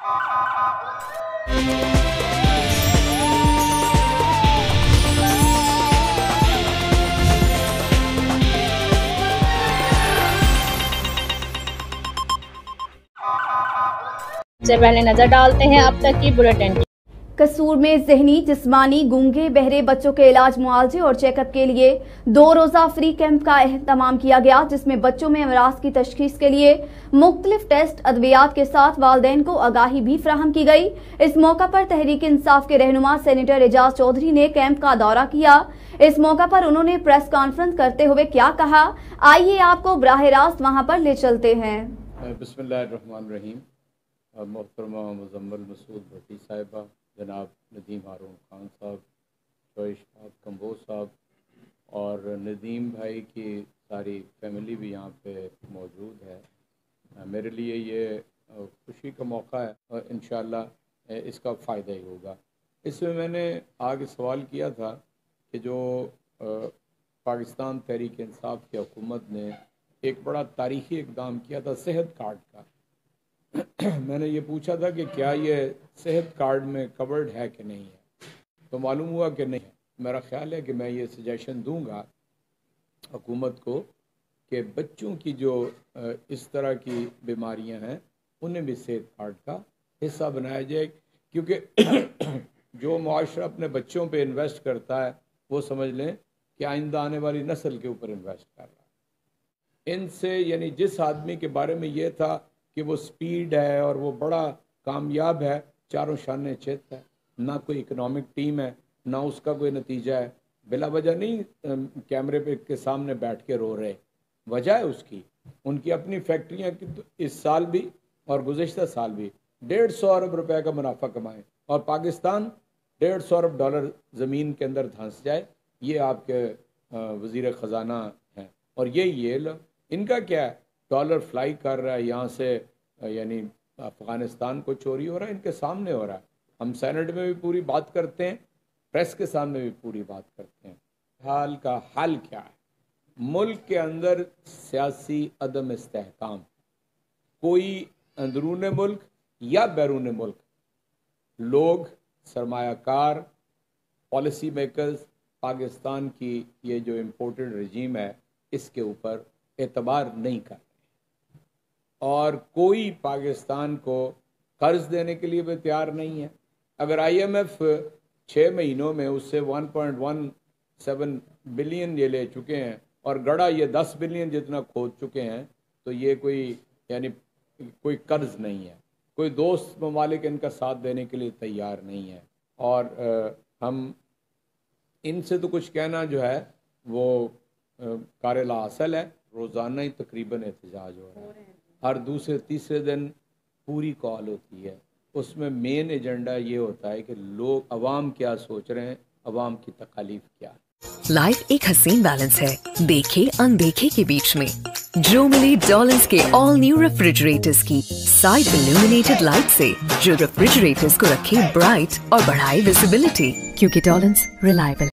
سے پہلے نظر ڈالتے ہیں اب تک کی بلیٹن کی۔ قصور میں ذہنی، جسمانی، گونگے بہرے بچوں کے علاج، معالجے اور چیک اپ کے لیے 2 روزہ فری کیمپ کا اہتمام کیا گیا، جس میں بچوں میں امراض کی تشخیص کے لیے مختلف ٹیسٹ، ادویات کے ساتھ والدین کو آگاہی بھی فراہم کی گئی۔ اس موقع پر تحریک انصاف کے رہنما سینیٹر اعجاز چودھری نے کیمپ کا دورہ کیا۔ اس موقع پر انہوں نے پریس کانفرنس کرتے ہوئے کیا کہا، آئیے آپ کو براہ راست وہاں پر لے چلتے ہیں۔ بسم اللہ الرحمن الرحیم۔ محترمہ مزمل مسعود بھٹی صاحبہ، جناب ندیم ہارون خان صاحب، شعیب صاحب، کمبوز صاحب اور ندیم بھائی کی ساری فیملی بھی یہاں پہ موجود ہے، میرے لیے یہ خوشی کا موقع ہے اور انشاءاللہ اس کا فائدہ ہی ہوگا۔ اس میں نے آگے سوال کیا تھا کہ جو پاکستان تحریک انصاف کی حکومت نے ایک بڑا تاریخی اقدام کیا تھا صحت کارڈ کا، میں نے یہ پوچھا تھا کہ کیا یہ صحت کارڈ میں کورڈ ہے کہ نہیں ہے، تو معلوم ہوا کہ نہیں ہے۔ میرا خیال ہے کہ میں یہ سجیشن دوں گا حکومت کو کہ بچوں کی جو اس طرح کی بیماریاں ہیں انہیں بھی صحت کارڈ کا حصہ بنایا جائے، کیونکہ جو معاشرہ اپنے بچوں پہ انویسٹ کرتا ہے وہ سمجھ لیں کہ آئندہ آنے والی نسل کے اوپر انویسٹ کر رہا ہے۔ ان سے یعنی جس آدمی کے بارے میں یہ تھا کہ وہ سپیڈ ہے اور وہ بڑا کامیاب ہے، چاروں شانے چت ہے، نہ کوئی اکنامک ٹیم ہے، نہ اس کا کوئی نتیجہ ہے، بلا وجہ نہیں کیمرے پہ کے سامنے بیٹھ کے رو رہے، وجہ ہے اس کی، ان کی اپنی فیکٹریاں اس سال بھی اور گزشتہ سال بھی 150 ارب روپے کا منافع کمائیں اور پاکستان 150 ارب ڈالر زمین کے اندر دھنس جائے، یہ آپ کے وزیر خزانہ ہیں۔ اور یہ ان کا کیا ہے، ڈالر فلائی کر رہا ہے یہاں سے، یعنی افغانستان کو چوری ہو رہا ہے، ان کے سامنے ہو رہا ہے۔ ہم سینٹ میں بھی پوری بات کرتے ہیں، پریس کے سامنے بھی پوری بات کرتے ہیں۔ حال کا حل کیا ہے؟ ملک کے اندر سیاسی عدم استحکام، کوئی اندرون ملک یا بیرون ملک لوگ، سرمایہ کار، پالیسی میکرز پاکستان کی یہ جو امپورٹڈ رجیم ہے اس کے اوپر اعتبار نہیں کر رہے، اور کوئی پاکستان کو قرض دینے کے لیے بھی تیار نہیں ہے۔ اگر آئی ایم ایف 6 مہینوں میں اس سے 1.17 بلین یہ لے چکے ہیں اور گڑا یہ 10 بلین جتنا کھود چکے ہیں، تو یہ کوئی قرض نہیں ہے، کوئی دوست ممالک ان کا ساتھ دینے کے لیے تیار نہیں ہے، اور ہم ان سے تو کچھ کہنا جو ہے وہ کار لا حاصل ہے۔ روزانہ ہی تقریباً احتجاج ہو رہا ہے، ہر دوسرے تیسرے دن پوری کال ہوتی ہے، اس میں مین ایجنڈا یہ ہوتا ہے کہ لوگ عوام کیا سوچ رہے ہیں، عوام کی تکالیف کیا ہے۔ لائف ایک حسین بیلنس ہے، دیکھے اندیکھے کے بیچ میں۔ جو ملی ڈولنس کے آل نیو ریفریجریٹرز کی سائڈ illuminated لائٹ سے، جو ریفریجریٹرز کو رکھے برائٹ اور بڑھائے ویزیبلٹی، کیونکہ ڈولنس ریلائبل